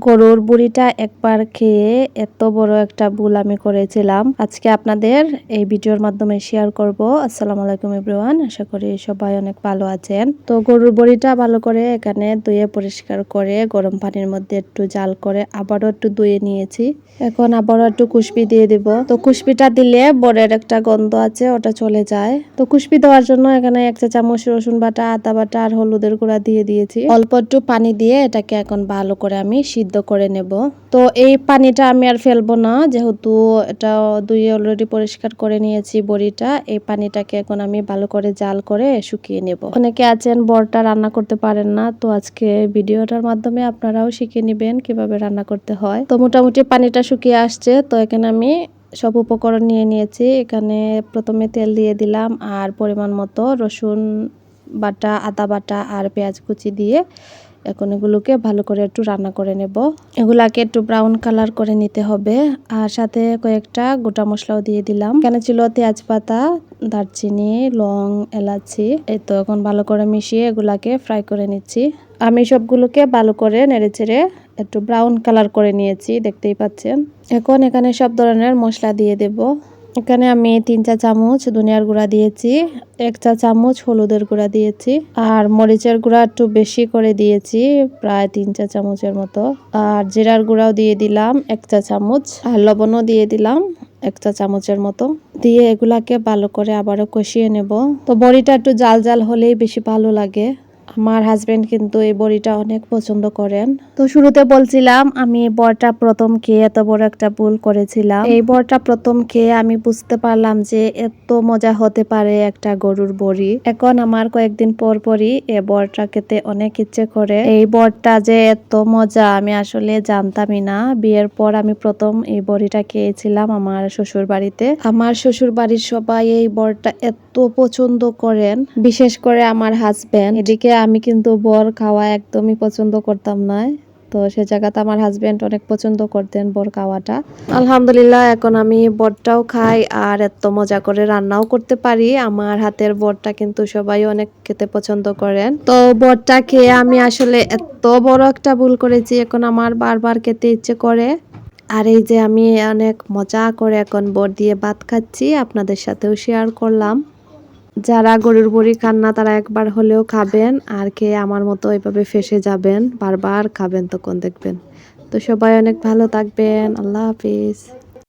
গরুর বুড়িটা একবার খেয়ে এত বড় একটা ভুল আমি করেছিলাম। আজকে আপনাদের এই ভিডিওর মাধ্যমে শেয়ার করব। আসসালামু আলাইকুম এভরিওয়ান, আশা করি সবাই অনেক ভালো আছেন। তো গরুর বড়িটা ভালো করে এখানে ধুয়ে পরিষ্কার করে গরম পানির মধ্যে একটু জাল করে আবারও একটু ধুয়ে নিয়েছি। এখন আবারও একটু কুশবি দিয়ে দিব। তো কুশবিটা দিলে বড়ের একটা গন্ধ আছে, ওটা চলে যায়। তো কুশবি দেওয়ার জন্য এখানে 1 চা চামচ রসুন বাটা, আদা বাটা আর হলুদের গুঁড়া দিয়ে দিয়েছি। অল্প একটু পানি দিয়ে এটাকে এখন ভালো করে আমি সিদ্ধ করে নেব। তো এই পানিটা আমি আর ফেলবো না, যেহেতু এটা ধুয়ে অলরেডি পরিষ্কার করে নিয়েছি বড়িটা। এই পানিটাকে এখন আমি ভালো করে জাল করে শুকিয়ে নেব। অনেকে আছেন বড়টা রান্না করতে পারেন না, তো আজকে ভিডিওটার মাধ্যমে আপনারাও শিখে নেবেন কিভাবে রান্না করতে হয়। তো মোটামুটি পানিটা শুকিয়ে আসছে। তো এখানে আমি সব উপকরণ নিয়ে নিয়েছি। এখানে প্রথমে তেল দিয়ে দিলাম আর পরিমাণ মতো রসুন বাটা, আদা বাটা আর পেঁয়াজ কুচি দিয়ে এখন এগুলোকে ভালো করে একটু রান্না করে নেব। এগুলাকে একটু ব্রাউন কালার করে নিতে হবে। আর সাথে কয়েকটা গোটা মশলাও দিয়ে দিলাম। এখানে ছিল তেজপাতা, দারচিনি, লং, এলাচি। এই তো এখন ভালো করে মিশিয়ে এগুলাকে ফ্রাই করে নিচ্ছি। আমি সবগুলোকে ভালো করে নেড়েচেড়ে একটু ব্রাউন কালার করে নিয়েছি, দেখতেই পাচ্ছেন। এখন এখানে সব ধরনের মশলা দিয়ে দেব। এখানে আমি 3 চা চামচ ধনিয়ার গুঁড়া দিয়েছি, 1 চা চামচ হলুদের গুঁড়া দিয়েছি আর মরিচের গুঁড়া একটু বেশি করে দিয়েছি, প্রায় 3 চা চামচের মতো। আর জিরার গুঁড়াও দিয়ে দিলাম 1 চা চামচ আর লবণও দিয়ে দিলাম 1 চা চামচের মতো। দিয়ে এগুলাকে ভালো করে আবারও কষিয়ে নেব। তো বড়িটা একটু জাল জাল হলেই বেশি ভালো লাগে। আমার হাজবেন্ড কিন্তু এই বড়িটা অনেক পছন্দ করেন। তো শুরুতে বলছিলাম আমি বড়টা প্রথম খেয়ে এত বড় একটা ভুল করেছিলাম। এই বড়টা প্রথম খেয়ে আমি বুঝতে পারলাম যে এত মজা হতে পারে একটা গরুর বড়ি। এখন আমার কয়েকদিন পর পরই এই বড়টা খেতে অনেক ইচ্ছে করে। এই বড়টা যে এত মজা আমি আসলে জানতামই না। বিয়ের পর আমি প্রথম এই বড়িটা খেয়েছিলাম আমার শ্বশুর বাড়িতে। আমার শ্বশুর বাড়ির সবাই এই বড়টা এত পছন্দ করেন, বিশেষ করে আমার হাজবেন্ড। এদিকে আমি কিন্তু বড় খাওয়া একদমই পছন্দ করতাম না। তো সে জায়গাতে আমার হাজবেন্ড অনেক পছন্দ করতেন বড় খাওয়াটা। আলহামদুলিল্লাহ এখন আমি বড়টাও খাই আর এত মজা করে রান্নাও করতে পারি। আমার হাতের বড়টা কিন্তু সবাই অনেক খেতে পছন্দ করেন। তো বড়টা খেয়ে আমি আসলে এত বড় একটা ভুল করেছি, এখন আমার বারবার খেতে ইচ্ছে করে। আর এই যে আমি অনেক মজা করে এখন বড় দিয়ে ভাত খাচ্ছি, আপনাদের সাথেও শেয়ার করলাম। যারা গরুর বড়ি খান না তারা একবার হলেও খাবেন, আর খেয়ে আমার মতো এভাবে ফেঁসে যাবেন, বারবার খাবেন, তখন দেখবেন। তো সবাই অনেক ভালো থাকবেন। আল্লাহ হাফিজ।